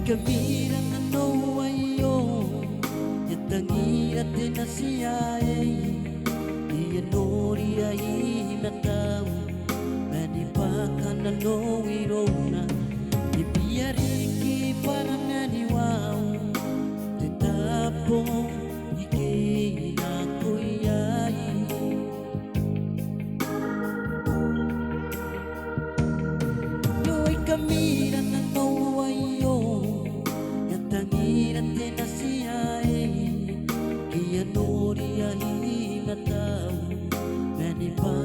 Kamira na no ayo Yatangira te na siyae Iya nori ai na tau Mani baka na no irona Ibiariki para mani wau Te tapo ike na koiai Noi kamira na no ayo Yatangira te na siyae Kia nori ai na tau Mani baka